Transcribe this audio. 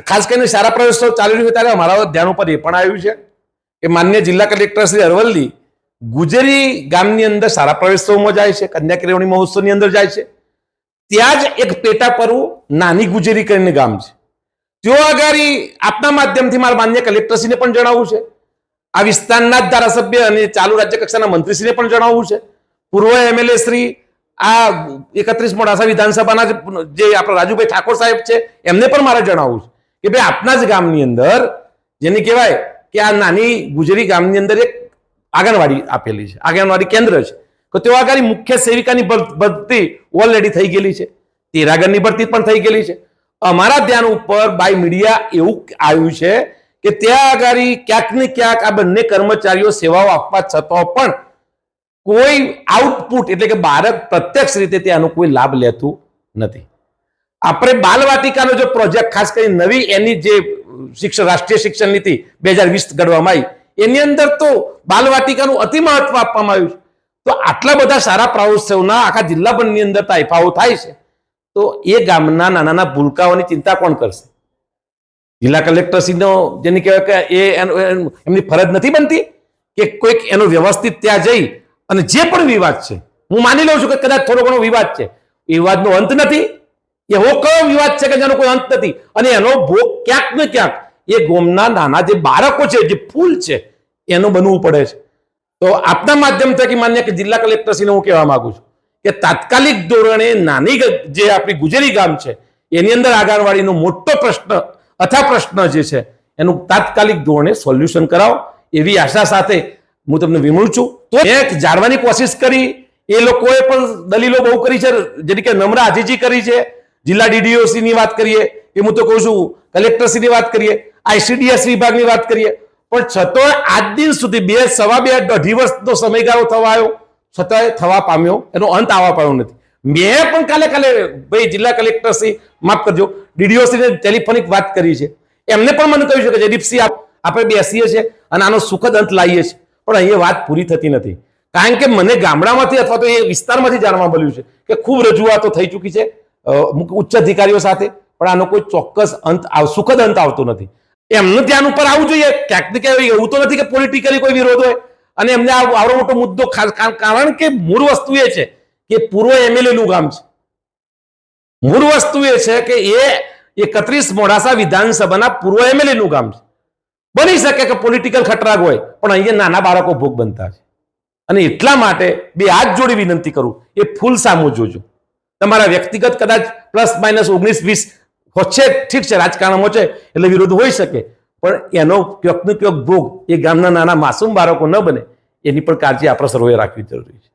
ખાસ કરીને સારા પ્રવેશોત્સવ ચાલી રહ્યો ત્યારે અમારા ધ્યાન ઉપર એ પણ આવ્યું છે કે માન્ય જિલ્લા કલેક્ટર શ્રી અરવલ્લી ગુજરી ગામની અંદર સારા પ્રવેશોત્સવમાં જાય છે, કન્યા કેળવણી મહોત્સવની અંદર જાય છે. ત્યાં જ એક પેટાપરું નાની ગુજરી કરીને ગામ છે. તેઓ આગળ આપના માધ્યમથી મારા માન્ય કલેક્ટરશ્રીને પણ જણાવવું છે, આ વિસ્તારના જ ધારાસભ્ય અને ચાલુ રાજ્ય કક્ષાના મંત્રીશ્રીને પણ જણાવવું છે, પૂર્વ એમએલએ શ્રી આ 31 મોડાસા વિધાનસભાના જે આપણા રાજુભાઈ ઠાકોર સાહેબ છે એમને પણ મારે જણાવવું છે કે ભાઈ આપના જ ગામની અંદર જેને કહેવાય કે આ નાની ગુજરી ગામની અંદર એક આંગણવાડી આપેલી છે, આંગણવાડી કેન્દ્ર છે, તો તેઓ આગળ મુખ્ય સેવિકાની ભરતી ઓલરેડી થઈ ગયેલી છે, તેરાગરની ભરતી પણ થઈ ગયેલી છે. અમારા ધ્યાન ઉપર બાય મીડિયા એવું આવ્યું છે કે ત્યાં આગળ ક્યાંક ને ક્યાંક આ બંને કર્મચારીઓ સેવાઓ આપવા છતાં પણ કોઈ આઉટપુટ એટલે કે બાળક પ્રત્યક્ષ રીતે ત્યાંનો કોઈ લાભ લેતું નથી. આપણે બાલવાટિકાનો જો પ્રોજેક્ટ ખાસ કરીને નવી એની જે રાષ્ટ્રીય શિક્ષણ નીતિ 2020 ઘડવામાં આવી એની અંદર તો બાલવાટિકાનું અતિ મહત્વ આપવામાં આવ્યું છે. તો આટલા બધા સારા પ્રવોત્સવના આખા જિલ્લાભરની અંદર તાઇફાઓ થાય છે, તો એ ગામના નાના નાના ભૂલકાઓની ચિંતા કોણ કરશે? જિલ્લા કલેક્ટરશ્રીનો જેને કહેવાય કે એ એમની ફરજ નથી બનતી કે કોઈક એનો વ્યવસ્થિત ત્યાં જઈ અને જે પણ વિવાદ છે, હું માની લઉં છું કે કદાચ થોડો ઘણો વિવાદ છે, વિવાદનો અંત નથી, એવો કયો વિવાદ છે કે જેનો કોઈ અંત નથી અને એનો ભોગ ક્યાંક ને ક્યાંક એ ગામના નાના જે બાળકો છે, જે ફૂલ છે, એનું બનવું પડે છે. તો આપના માધ્યમ થકી માન્ય કે જિલ્લા કલેક્ટરશ્રીને હું કહેવા માંગુ છું કે તાત્કાલિક ધોરણે નાની જે આપણી ગુજરી ગામ છે એની અંદર આંગણવાડીનો મોટો પ્રશ્ન અથવા પ્રશ્ન જે છે એનું તાત્કાલિક ધોરણે સોલ્યુશન કરાવો એવી આશા સાથે હું તમને વિમળું છું. તો એક જાણવાની કોશિશ કરી, એ લોકોએ પણ દલીલો બહુ કરી છે, જેની કે નમ્ર આજીજી કરી છે. જિલ્લા ડીડીઓસી ની વાત કરીએ કે હું તો કહું છું કલેક્ટરશ્રી ની વાત કરીએ, આઈસીડીએસ વિભાગની વાત કરીએ, પણ છતાં આજ દિન સુધી સવા બે અઢી વર્ષનો સમયગાળો થવા આવ્યો છતાંય થવા પામ્યો, એનો અંત આવવા પામ્યો નથી. મેં પણ કાલે ભાઈ જિલ્લા કલેક્ટરશ્રી માફ કરજો ડીડીઓસીને ટેલિફોનિક વાત કરી છે, એમને પણ મને કહ્યું છે કે જયદીપસિંહ આપણે બેસીએ છીએ અને આનો સુખદ અંત લાવીએ છીએ, પણ અહીંયા વાત પૂરી થતી નથી. કારણ કે મને ગામડામાંથી અથવા તો એ વિસ્તારમાંથી જાણવા મળ્યું છે કે ખૂબ રજૂઆતો થઈ ચૂકી છે ઉચ્ચ અધિકારીઓ સાથે, પણ આનો કોઈ ચોક્કસ અંત સુખદ અંત આવતો નથી. એમનું ધ્યાન ઉપર આવવું જોઈએ. ક્યાંક ને ક્યાંક એવું તો નથી કે પોલિટિકલી કોઈ વિરોધ હોય અને એમને આવડો મોટો મુદ્દો, કારણ કે મૂળ વસ્તુ એ છે કે પૂર્વ એમએલએ નું ગામ છે. મૂળ વસ્તુ એ છે કે એ 31 મોડાસા વિધાનસભાના પૂર્વ એમએલએ નું ગામ છે. બની શકે કે પોલિટિકલ ખટરાગ હોય, પણ અહીંયા નાના બાળકો ભોગ બનતા છે અને એટલા માટે બે હાથ જોડી વિનંતી કરું, એ ફૂલ સામું જોજો. તમારા વ્યક્તિગત કદાચ પ્લસ માઇનસ 19-20 છે, ઠીક છે, રાજકારણમાં છે એટલે વિરોધ હોઈ શકે, પણ એનો ક્યાંક ને ક્યાંક ભોગ એ ગામના નાના માસૂમ બાળકો ન બને એની પણ કાળજી આપણે સર્વે રાખવી જરૂરી છે.